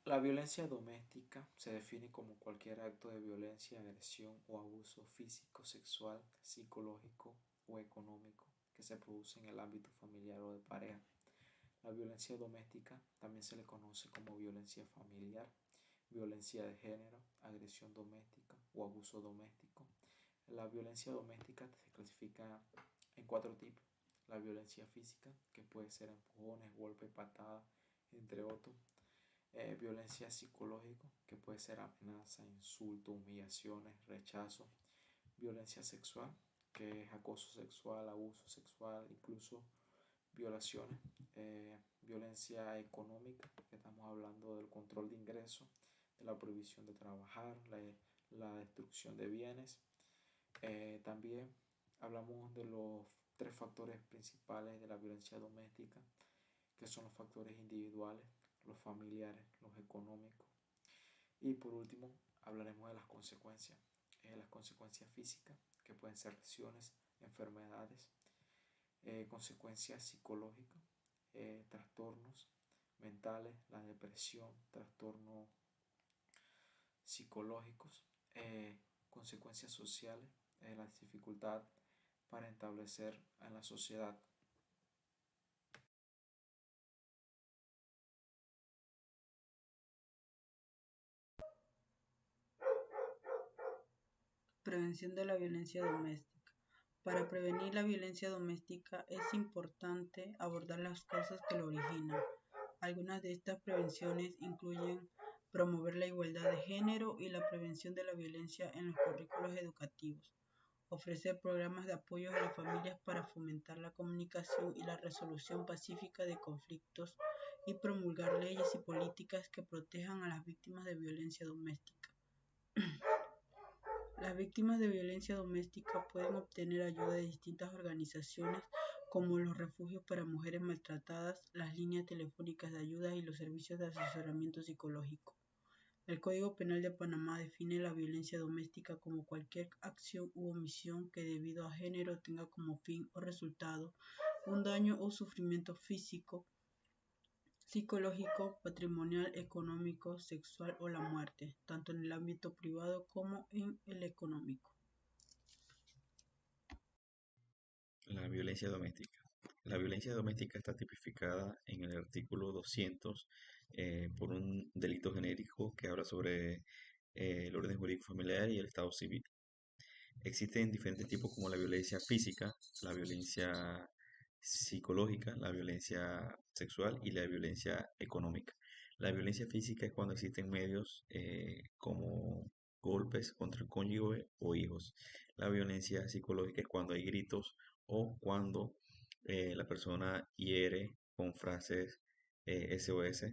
La violencia doméstica se define como cualquier acto de violencia, agresión o abuso físico, sexual, psicológico o económico que se produce en el ámbito familiar o de pareja. La violencia doméstica también se le conoce como violencia familiar, violencia de género, agresión doméstica o abuso doméstico. La violencia doméstica se clasifica en cuatro tipos. La violencia física, que puede ser empujones, golpes, patadas, entre otros. Violencia psicológica, que puede ser amenaza, insulto, humillaciones, rechazo. Violencia sexual, que es acoso sexual, abuso sexual, incluso violaciones. Violencia económica, que estamos hablando del control de ingresos, de la prohibición de trabajar, la destrucción de bienes. También hablamos de los tres factores principales de la violencia doméstica, que son los factores individuales, los familiares, los económicos. Y por último, hablaremos de las consecuencias. Las consecuencias físicas, que pueden ser lesiones, enfermedades, consecuencias psicológicas, trastornos mentales, la depresión, trastornos psicológicos, consecuencias sociales, la dificultad para establecer en la sociedad. Prevención de la violencia doméstica. Para prevenir la violencia doméstica es importante abordar las causas que lo originan. Algunas de estas prevenciones incluyen promover la igualdad de género y la prevención de la violencia en los currículos educativos, ofrecer programas de apoyo a las familias para fomentar la comunicación y la resolución pacífica de conflictos y promulgar leyes y políticas que protejan a las víctimas de violencia doméstica. Las víctimas de violencia doméstica pueden obtener ayuda de distintas organizaciones como los refugios para mujeres maltratadas, las líneas telefónicas de ayuda y los servicios de asesoramiento psicológico. El Código Penal de Panamá define la violencia doméstica como cualquier acción u omisión que debido a género tenga como fin o resultado un daño o sufrimiento físico, psicológico, patrimonial, económico, sexual o la muerte, tanto en el ámbito privado como en el económico. La violencia doméstica. La violencia doméstica está tipificada en el artículo 200 por un delito genérico que habla sobre el orden jurídico familiar y el estado civil. Existen diferentes tipos como la violencia física, la violencia psicológica, la violencia sexual y la violencia económica. La violencia física es cuando existen medios como golpes contra el cónyuge o hijos. La violencia psicológica es cuando hay gritos o cuando la persona hiere con frases SOS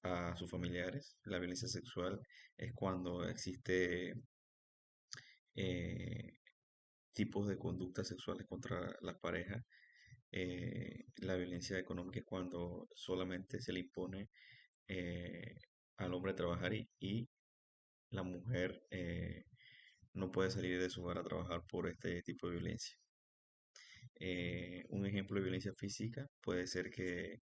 a sus familiares. La violencia sexual es cuando existe eh, tipos de conductas sexuales contra la pareja. La violencia económica es cuando solamente se le impone eh, al hombre trabajar y la mujer no puede salir de su hogar a trabajar por este tipo de violencia. Un ejemplo de violencia física puede ser que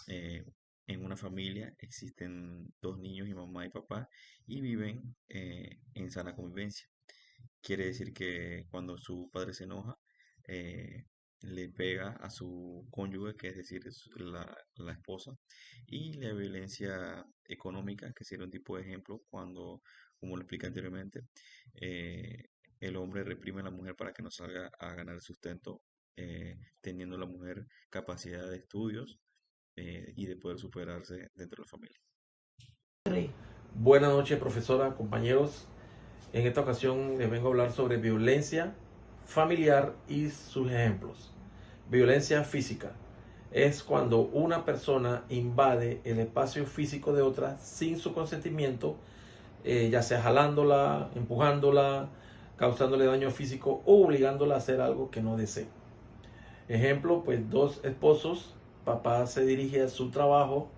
eh, en una familia existen dos niños y mamá y papá y viven en sana convivencia. Quiere decir que cuando su padre se enoja, eh, le pega a su cónyuge, que es decir, la esposa, y la violencia económica, que sería un tipo de ejemplo, cuando, como lo expliqué anteriormente, eh, el hombre reprime a la mujer para que no salga a ganar el sustento, teniendo la mujer capacidad de estudios y de poder superarse dentro de la familia. Buenas noches, profesora, compañeros. En esta ocasión les vengo a hablar sobre violencia familiar y sus ejemplos. Violencia física es cuando una persona invade el espacio físico de otra sin su consentimiento, ya sea jalándola, empujándola, causándole daño físico o obligándola a hacer algo que no desee. Ejemplo, pues dos esposos, papá se dirige a su trabajo,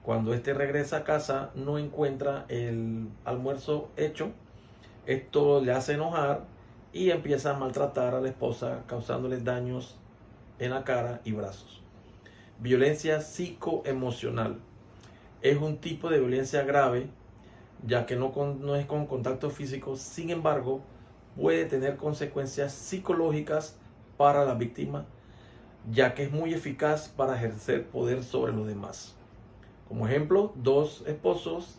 cuando éste regresa a casa no encuentra el almuerzo hecho, esto le hace enojar y empieza a maltratar a la esposa, causándoles daños en la cara y brazos. Violencia psicoemocional es un tipo de violencia grave, ya que no es con contacto físico, sin embargo, puede tener consecuencias psicológicas para la víctima, ya que es muy eficaz para ejercer poder sobre los demás. Como ejemplo, dos esposos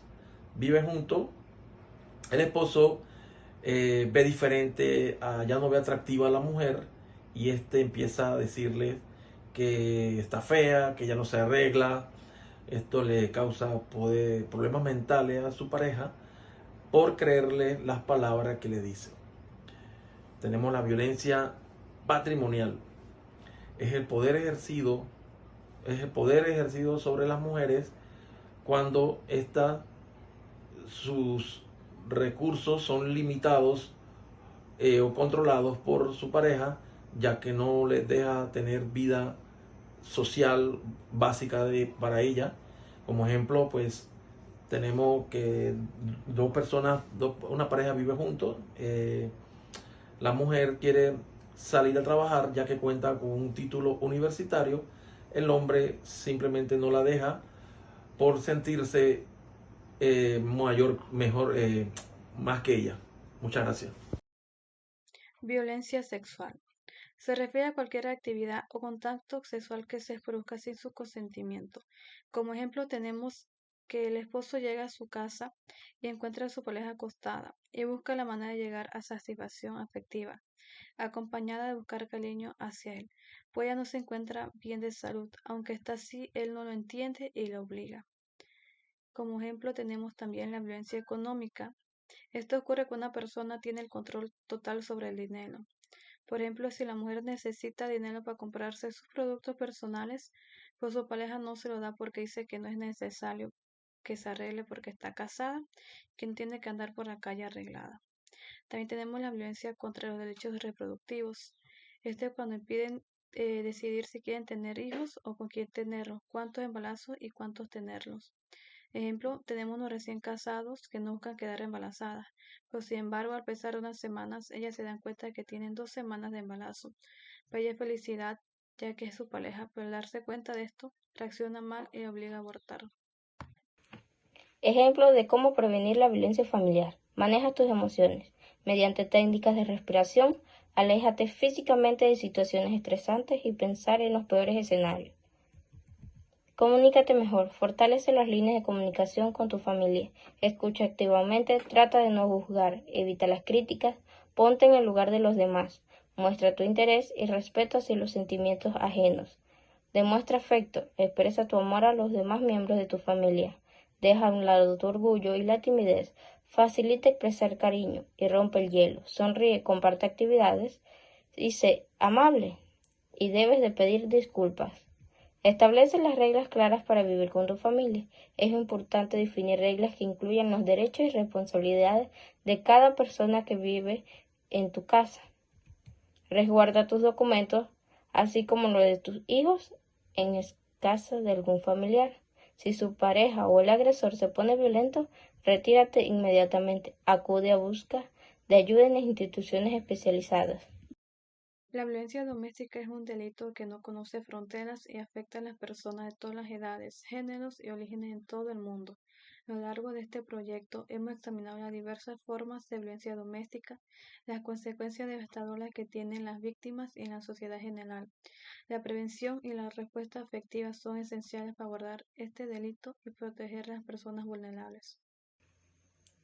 viven juntos, el esposo ve diferente, ya no ve atractiva a la mujer y este empieza a decirle que está fea, que ya no se arregla. Esto le causa problemas mentales a su pareja por creerle las palabras que le dice. Tenemos la violencia patrimonial. Es el poder ejercido sobre las mujeres cuando sus recursos son limitados o controlados por su pareja, ya que no les deja tener vida social básica para ella. Como ejemplo, pues tenemos que una pareja vive juntos, la mujer quiere salir a trabajar ya que cuenta con un título universitario, el hombre simplemente no la deja por sentirse más que ella. Muchas gracias. Violencia sexual. Se refiere a cualquier actividad o contacto sexual que se produzca sin su consentimiento. Como ejemplo tenemos que el esposo llega a su casa y encuentra a su pareja acostada y busca la manera de llegar a satisfacción afectiva, acompañada de buscar cariño hacia él, pues ella no se encuentra bien de salud, aunque está así, él no lo entiende y la obliga. Como ejemplo tenemos también la violencia económica. Esto ocurre cuando una persona tiene el control total sobre el dinero. Por ejemplo, si la mujer necesita dinero para comprarse sus productos personales, pues su pareja no se lo da porque dice que no es necesario que se arregle porque está casada, que no tiene que andar por la calle arreglada. También tenemos la violencia contra los derechos reproductivos. Esto es cuando impiden decidir si quieren tener hijos o con quién tenerlos, cuántos embarazos y cuántos tenerlos. Ejemplo, tenemos unos recién casados que no buscan quedar embarazadas, pero sin embargo, al pasar unas semanas, ellas se dan cuenta de que tienen 2 semanas de embarazo. Para ella es felicidad, ya que es su pareja, pero al darse cuenta de esto, reacciona mal y obliga a abortar. Ejemplo de cómo prevenir la violencia familiar. Maneja tus emociones. Mediante técnicas de respiración, aléjate físicamente de situaciones estresantes y pensar en los peores escenarios. Comunícate mejor, fortalece las líneas de comunicación con tu familia, escucha activamente, trata de no juzgar, evita las críticas, ponte en el lugar de los demás, muestra tu interés y respeto hacia los sentimientos ajenos. Demuestra afecto, expresa tu amor a los demás miembros de tu familia, deja a un lado tu orgullo y la timidez, facilita expresar cariño y rompe el hielo, sonríe, comparte actividades y sé amable y debes de pedir disculpas. Establece las reglas claras para vivir con tu familia. Es importante definir reglas que incluyan los derechos y responsabilidades de cada persona que vive en tu casa. Resguarda tus documentos, así como los de tus hijos, en casa de algún familiar. Si su pareja o el agresor se pone violento, retírate inmediatamente. Acude a busca de ayuda en las instituciones especializadas. La violencia doméstica es un delito que no conoce fronteras y afecta a las personas de todas las edades, géneros y orígenes en todo el mundo. A lo largo de este proyecto hemos examinado las diversas formas de violencia doméstica, las consecuencias devastadoras que tienen las víctimas y en la sociedad general. La prevención y la respuesta afectiva son esenciales para abordar este delito y proteger a las personas vulnerables.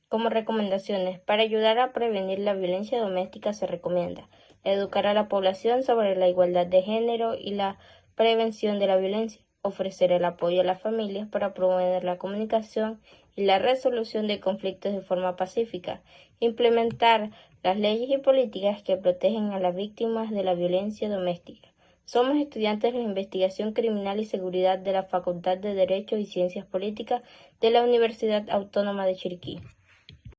Como recomendaciones, para ayudar a prevenir la violencia doméstica se recomienda educar a la población sobre la igualdad de género y la prevención de la violencia, ofrecer el apoyo a las familias para promover la comunicación y la resolución de conflictos de forma pacífica, implementar las leyes y políticas que protegen a las víctimas de la violencia doméstica. Somos estudiantes de la Investigación Criminal y Seguridad de la Facultad de Derecho y Ciencias Políticas de la Universidad Autónoma de Chiriquí.